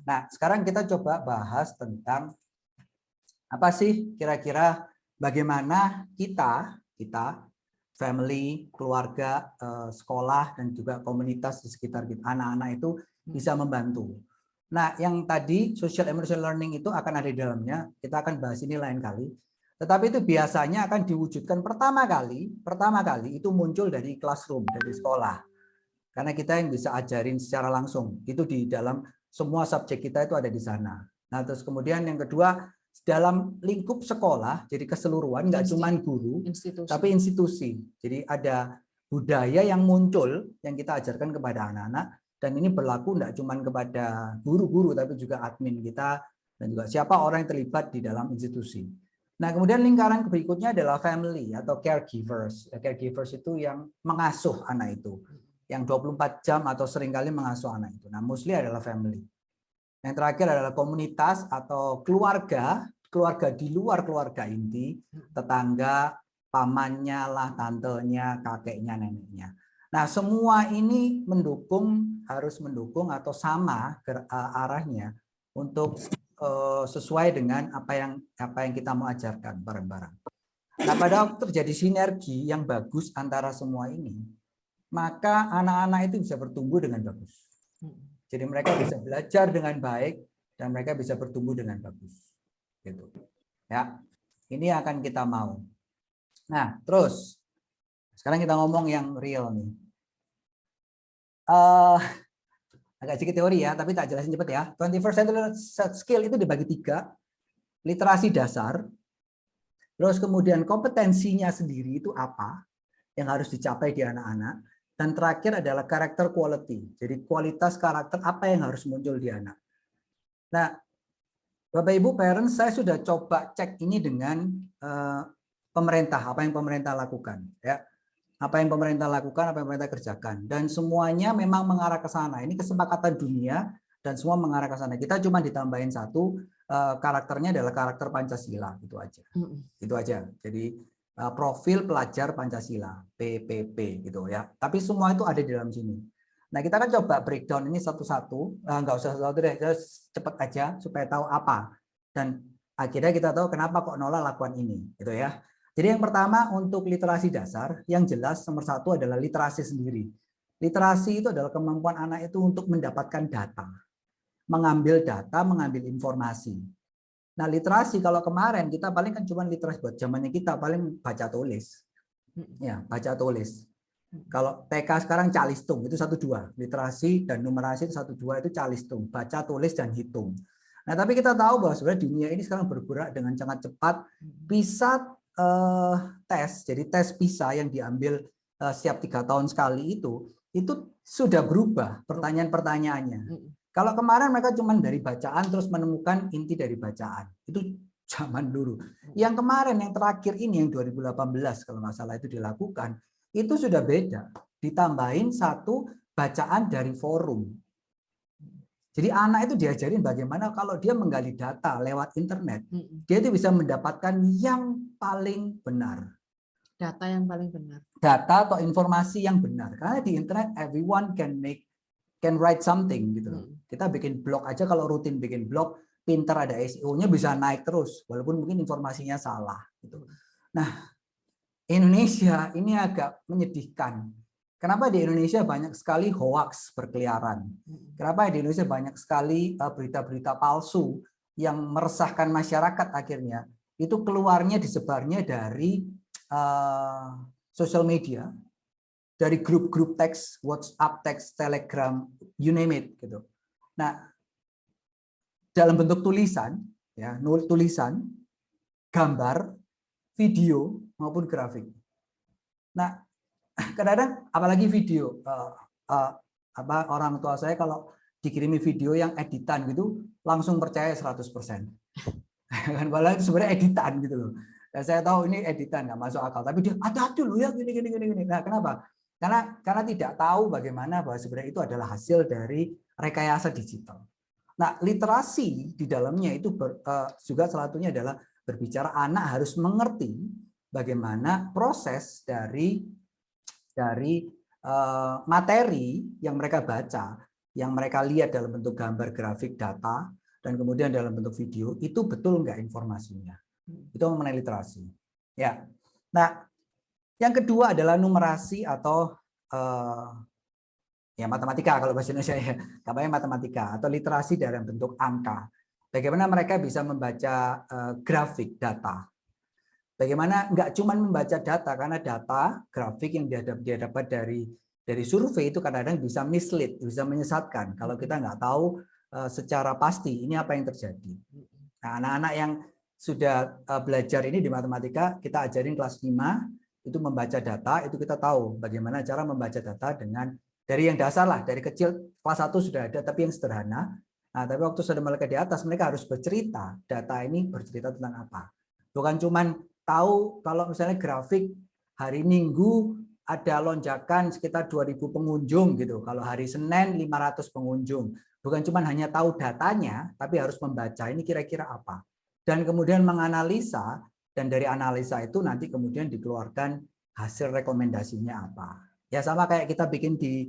Nah, sekarang kita coba bahas tentang apa sih kira-kira bagaimana kita family, keluarga, sekolah, dan juga komunitas di sekitar kita, anak-anak itu bisa membantu. Nah, yang tadi social emotional learning itu akan ada di dalamnya. Kita akan bahas ini lain kali. Tetapi itu biasanya akan diwujudkan pertama kali itu muncul dari classroom, dari sekolah. Karena kita yang bisa ajarin secara langsung. Itu di dalam semua subjek kita itu ada di sana. Nah, terus kemudian yang kedua, dalam lingkup sekolah, jadi keseluruhan, nggak cuma guru, tapi institusi. Jadi ada budaya yang muncul yang kita ajarkan kepada anak-anak, dan ini berlaku nggak cuma kepada guru-guru, tapi juga admin kita, dan juga siapa orang yang terlibat di dalam institusi. Nah, kemudian lingkaran berikutnya adalah family atau caregivers. Caregivers itu yang mengasuh anak itu, yang 24 jam atau seringkali mengasuh anak itu. Nah, mostly adalah family. Yang terakhir adalah komunitas atau keluarga di luar keluarga inti, tetangga, pamannya lah, tantenya, kakeknya, neneknya. Nah, semua ini harus mendukung atau sama arahnya untuk sesuai dengan apa yang kita mau ajarkan bareng-bareng. Nah, pada waktu terjadi sinergi yang bagus antara semua ini, maka anak-anak itu bisa bertumbuh dengan bagus. Jadi mereka bisa belajar dengan baik dan mereka bisa bertumbuh dengan bagus. Gitu. Ya. Ini akan kita mau. Nah, terus sekarang kita ngomong yang real nih. Agak sedikit teori ya, tapi tak jelasin cepat ya. 21st century skill itu dibagi 3. Literasi dasar, terus kemudian kompetensinya sendiri itu apa yang harus dicapai di anak-anak, dan terakhir adalah karakter quality. Jadi kualitas karakter apa yang harus muncul di anak. Nah, Bapak Ibu parents, saya sudah coba cek ini dengan pemerintah, apa yang pemerintah lakukan, ya. Apa yang pemerintah lakukan, apa yang pemerintah kerjakan, dan semuanya memang mengarah ke sana. Ini kesepakatan dunia dan semua mengarah ke sana. Kita cuma ditambahin satu, karakternya adalah karakter Pancasila, itu aja. Itu aja. Jadi profil pelajar Pancasila, PPP gitu ya. Tapi semua itu ada di dalam sini. Nah, kita kan coba breakdown ini satu-satu. Nggak usah satu-satu deh, cepet aja supaya tahu apa. Dan akhirnya kita tahu kenapa kok Nola lakukan ini, gitu ya. Jadi yang pertama untuk literasi dasar, yang jelas nomor 1 adalah literasi sendiri. Literasi itu adalah kemampuan anak itu untuk mendapatkan data, mengambil data, mengambil informasi. Nah, literasi kalau kemarin kita paling kan cuma literasi buat zamannya kita paling baca tulis. Ya, baca tulis. Kalau TK sekarang calistung itu 1-2, literasi dan numerasi itu 1-2 itu calistung, baca tulis dan hitung. Nah, tapi kita tahu bahwa sebenarnya dunia ini sekarang bergerak dengan sangat cepat. PISA tes, jadi tes PISA yang diambil setiap 3 tahun sekali itu sudah berubah pertanyaan-pertanyaannya. Kalau kemarin mereka cuma dari bacaan terus menemukan inti dari bacaan. Itu zaman dulu. Yang kemarin, yang terakhir ini, yang 2018 kalau nggak salah itu dilakukan, itu sudah beda. Ditambahin satu bacaan dari forum. Jadi anak itu diajarin bagaimana kalau dia menggali data lewat internet, dia itu bisa mendapatkan yang paling benar. Data yang paling benar. Data atau informasi yang benar. Karena di internet everyone can write something gitu. Kita bikin blog aja, kalau rutin bikin blog, pinter ada SEO-nya bisa naik terus walaupun mungkin informasinya salah gitu. Nah, Indonesia ini agak menyedihkan. Kenapa di Indonesia banyak sekali hoax berkeliaran? Kenapa di Indonesia banyak sekali berita-berita palsu yang meresahkan masyarakat akhirnya? Itu keluarnya disebarnya dari sosial media, dari grup-grup teks, WhatsApp, teks, Telegram, you name it gitu. Nah, dalam bentuk tulisan, ya, tulisan, gambar, video maupun grafik. Nah, kadang-kadang apalagi video, orang tua saya kalau dikirimi video yang editan gitu langsung percaya 100%. Kan padahal itu sebenarnya editan gitu loh. Dan saya tahu ini editan nggak masuk akal, tapi dia hati-hati loh ya gini. Nah, kenapa? Karena tidak tahu bagaimana bahwa sebenarnya itu adalah hasil dari rekayasa digital. Nah, literasi di dalamnya itu juga salah satunya adalah berbicara anak harus mengerti bagaimana proses dari materi yang mereka baca yang mereka lihat dalam bentuk gambar, grafik, data, dan kemudian dalam bentuk video, itu betul nggak informasinya. Itu mengenai literasi. Ya. Nah, yang kedua adalah numerasi atau ya matematika kalau bahasa Indonesia ya, namanya matematika atau literasi dalam bentuk angka. Bagaimana mereka bisa membaca grafik data. Bagaimana nggak cuma membaca data, karena data grafik yang dia dapat dari survei itu kadang-kadang bisa mislead, bisa menyesatkan kalau kita nggak tahu secara pasti ini apa yang terjadi. Nah, anak-anak yang sudah belajar ini di matematika, kita ajarin kelas 5 itu membaca data, itu kita tahu bagaimana cara membaca data dengan dari yang dasar lah, dari kecil kelas 1 sudah ada, tapi yang sederhana. Nah, tapi waktu sudah mereka di atas, mereka harus bercerita, data ini bercerita tentang apa. Bukan cuman tahu kalau misalnya grafik hari Minggu ada lonjakan sekitar 2.000 pengunjung gitu. Kalau hari Senin 500 pengunjung. Bukan cuma hanya tahu datanya, tapi harus membaca ini kira-kira apa. Dan kemudian menganalisa, dan dari analisa itu nanti kemudian dikeluarkan hasil rekomendasinya apa. Ya sama kayak kita bikin di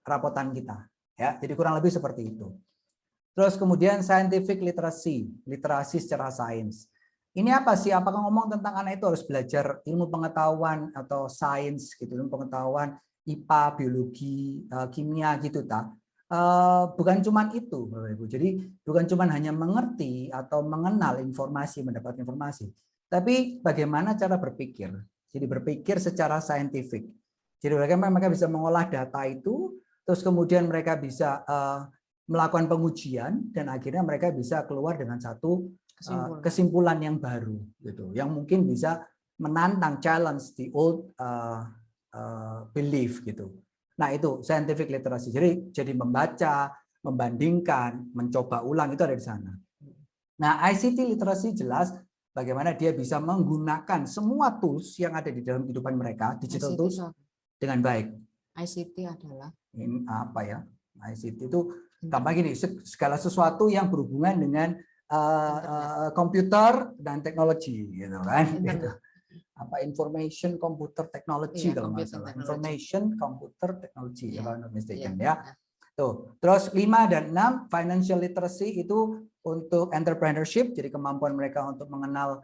rapotan kita. Ya, jadi kurang lebih seperti itu. Terus kemudian scientific literacy, literasi secara sains. Ini apa sih? Apakah ngomong tentang anak itu harus belajar ilmu pengetahuan atau sains gitu, ilmu pengetahuan IPA, biologi, kimia gitu tak? Bukan cuma itu, Bapak Ibu. Jadi bukan cuma hanya mengerti atau mengenal informasi, mendapat informasi, tapi bagaimana cara berpikir. Jadi berpikir secara saintifik. Jadi bagaimana mereka bisa mengolah data itu, terus kemudian mereka bisa melakukan pengujian dan akhirnya mereka bisa keluar dengan satu kesimpulan yang baru gitu, yang mungkin bisa menantang challenge the old belief gitu. Nah, itu scientific literacy. Jadi membaca, membandingkan, mencoba ulang itu ada di sana. Nah, ICT literacy jelas bagaimana dia bisa menggunakan semua tools yang ada di dalam kehidupan mereka, digital tools dengan baik. ICT adalah ini apa ya? ICT itu gampang gini, segala sesuatu yang berhubungan dengan komputer dan teknologi gitu kan. Gitu. Apa information computer technology kalau nggak salah. Information computer technology kalau nggak mistaken ya. Tuh. Terus 5 dan 6 financial literacy itu untuk entrepreneurship, jadi kemampuan mereka untuk mengenal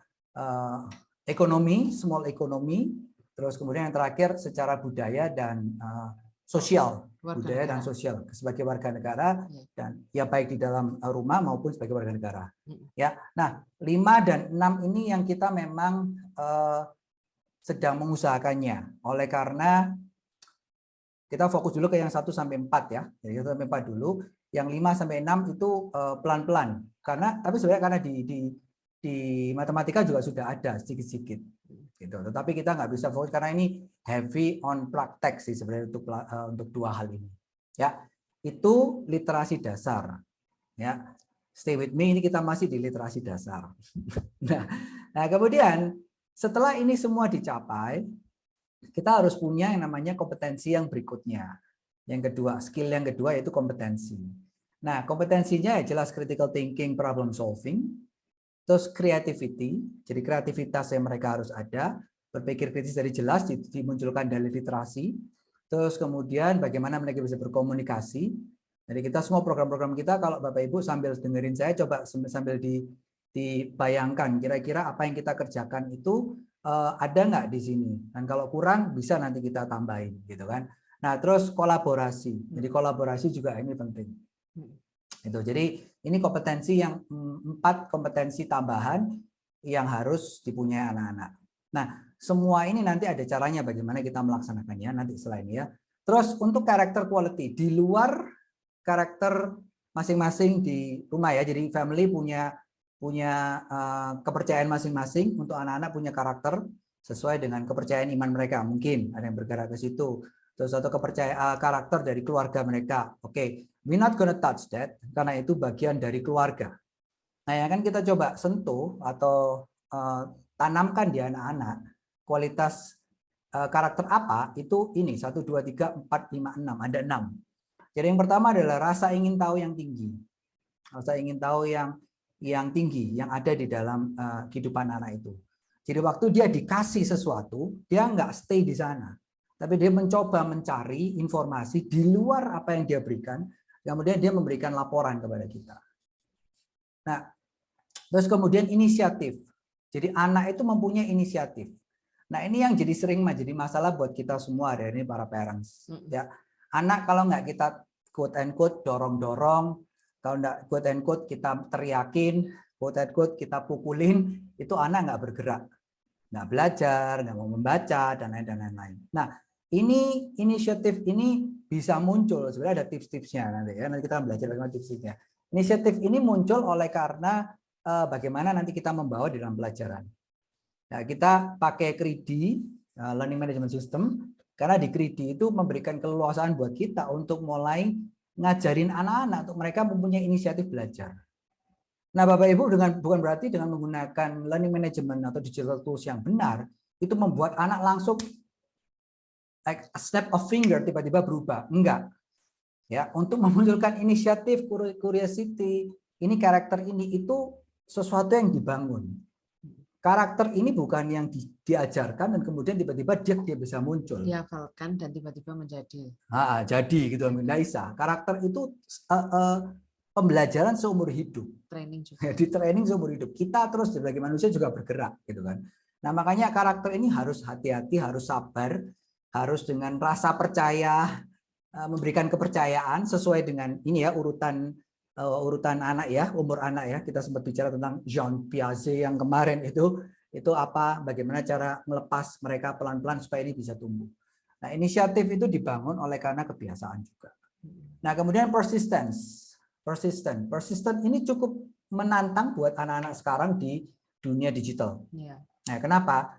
ekonomi, small economy. Terus kemudian yang terakhir secara budaya dan sosial, budaya dan sosial sebagai warga negara dan ya baik di dalam rumah maupun sebagai warga negara. Ya. Nah, 5 dan 6 ini yang kita memang sedang mengusahakannya. Oleh karena kita fokus dulu ke yang 1 sampai 4 ya. Jadi 1 sampai 4 dulu. Yang 5 sampai 6 itu pelan-pelan. Tapi sebenarnya karena di matematika juga sudah ada sedikit-sedikit. Gitu. Tetapi kita nggak bisa fokus karena ini heavy on praktek sih sebenarnya untuk dua hal ini. Ya, itu literasi dasar. Ya, stay with me, ini kita masih di literasi dasar. Nah, kemudian setelah ini semua dicapai, kita harus punya yang namanya kompetensi yang berikutnya. Yang kedua, skill yang kedua yaitu kompetensi. Nah, kompetensinya ya jelas critical thinking, problem solving. Terus creativity, jadi kreativitas yang mereka harus ada, berpikir kritis dari jelas dimunculkan dari literasi. Terus kemudian bagaimana mereka bisa berkomunikasi. Jadi kita semua program-program kita kalau Bapak Ibu sambil dengerin saya coba sambil dibayangkan kira-kira apa yang kita kerjakan itu ada nggak di sini. Dan kalau kurang bisa nanti kita tambahin gitu kan. Nah, terus kolaborasi. Jadi kolaborasi juga ini penting. Itu. Jadi ini kompetensi yang 4 kompetensi tambahan yang harus dipunyai anak-anak. Nah, semua ini nanti ada caranya bagaimana kita melaksanakannya nanti selain ya. Terus untuk karakter quality di luar karakter masing-masing di rumah ya. Jadi family punya kepercayaan masing-masing, untuk anak-anak punya karakter sesuai dengan kepercayaan iman mereka. Mungkin ada yang bergerak ke situ. Terus atau kepercayaan karakter dari keluarga mereka. Oke. We're not gonna touch that karena itu bagian dari keluarga. Nah, yang kan kita coba sentuh atau tanamkan di anak-anak kualitas karakter apa itu ini 1, 2, 3, 4, 5, 6 ada 6. Jadi yang pertama adalah rasa ingin tahu yang tinggi, rasa ingin tahu yang tinggi yang ada di dalam kehidupan anak itu. Jadi waktu dia dikasih sesuatu dia nggak stay di sana, tapi dia mencoba mencari informasi di luar apa yang dia berikan, kemudian dia memberikan laporan kepada kita. Nah, terus kemudian inisiatif. Jadi anak itu mempunyai inisiatif. Nah, ini yang jadi sering menjadi masalah buat kita semua hari ini para parents. Ya, anak kalau nggak kita quote and quote dorong-dorong, kalau nggak quote and quote kita teriakin, quote and quote kita pukulin, itu anak nggak bergerak, nggak belajar, nggak mau membaca dan lain-lain. Nah, ini inisiatif ini bisa muncul. Sebenarnya ada tips-tipsnya nanti ya. Nanti kita belajar bagaimana tips-tipsnya. Inisiatif ini muncul oleh karena bagaimana nanti kita membawa di dalam pelajaran. Nah, kita pakai KRIDI, Learning Management System, karena di KRIDI itu memberikan keleluasaan buat kita untuk mulai ngajarin anak-anak untuk mereka mempunyai inisiatif belajar. Nah, Bapak Ibu, bukan berarti dengan menggunakan learning management atau digital tools yang benar, itu membuat anak langsung like a snap of finger tiba-tiba berubah. Enggak. Ya, untuk memunculkan inisiatif, curiosity, ini karakter ini itu sesuatu yang dibangun. Karakter ini bukan yang diajarkan dan kemudian tiba-tiba dia bisa muncul. Dihafalkan dan tiba-tiba menjadi. Jadi gitu, Mbak Isa. Karakter itu pembelajaran seumur hidup. Training juga. Di training seumur hidup. Kita terus sebagai manusia juga bergerak, gitu kan. Nah, makanya karakter ini harus hati-hati, harus sabar, harus dengan rasa percaya, memberikan kepercayaan sesuai dengan ini ya urutan anak ya, umur anak ya. Kita sempat bicara tentang Jean Piaget yang kemarin itu apa, bagaimana cara melepas mereka pelan-pelan supaya ini bisa tumbuh. Nah, inisiatif itu dibangun oleh karena kebiasaan juga. Nah, kemudian persisten ini cukup menantang buat anak-anak sekarang di dunia digital. Nah, kenapa?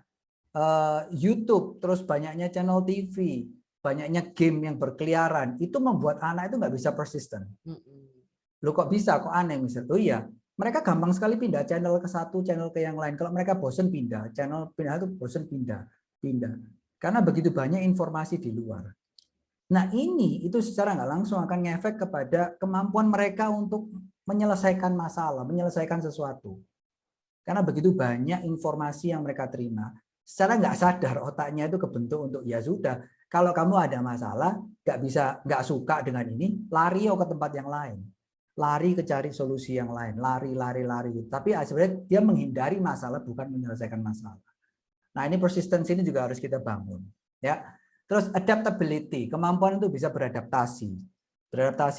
YouTube, terus banyaknya channel TV, banyaknya game yang berkeliaran, itu membuat anak itu nggak bisa persisten. Loh kok bisa, kok aneh misalnya. Oh iya, mereka gampang sekali pindah channel ke satu, channel ke yang lain. Kalau mereka bosen pindah, channel pindah itu bosen pindah. Karena begitu banyak informasi di luar. Nah ini itu secara nggak langsung akan ngefek kepada kemampuan mereka untuk menyelesaikan masalah, menyelesaikan sesuatu. Karena begitu banyak informasi yang mereka terima, secara nggak sadar otaknya itu kebentuk untuk ya sudah. Kalau kamu ada masalah, nggak suka dengan ini, lari ke tempat yang lain. Lari ke cari solusi yang lain, lari. Tapi sebenarnya dia menghindari masalah, bukan menyelesaikan masalah. Nah, ini persistensi ini juga harus kita bangun, ya. Terus adaptability, kemampuan untuk bisa beradaptasi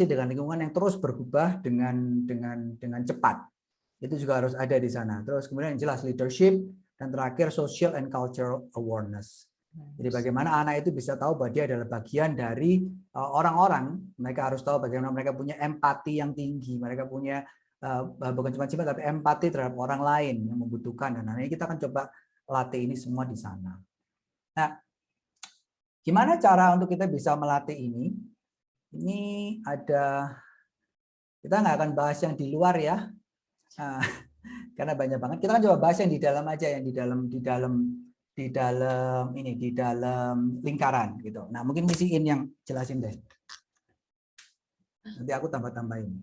dengan lingkungan yang terus berubah dengan cepat. Itu juga harus ada di sana. Terus kemudian yang jelas leadership, dan terakhir social and cultural awareness. Jadi bagaimana anak itu bisa tahu bahwa dia adalah bagian dari orang-orang. Mereka harus tahu bagaimana mereka punya empati yang tinggi. Mereka punya bukan cuma sifat tapi empati terhadap orang lain yang membutuhkan. Dan ini kita akan coba latih ini semua di sana. Nah, gimana cara untuk kita bisa melatih ini? Ini ada, kita nggak akan bahas yang di luar ya, karena banyak banget. Kita akan coba bahas yang di dalam aja, yang di dalam lingkaran gitu. Nah, mungkin misiin yang jelasin deh. Nanti aku tambah-tambahin.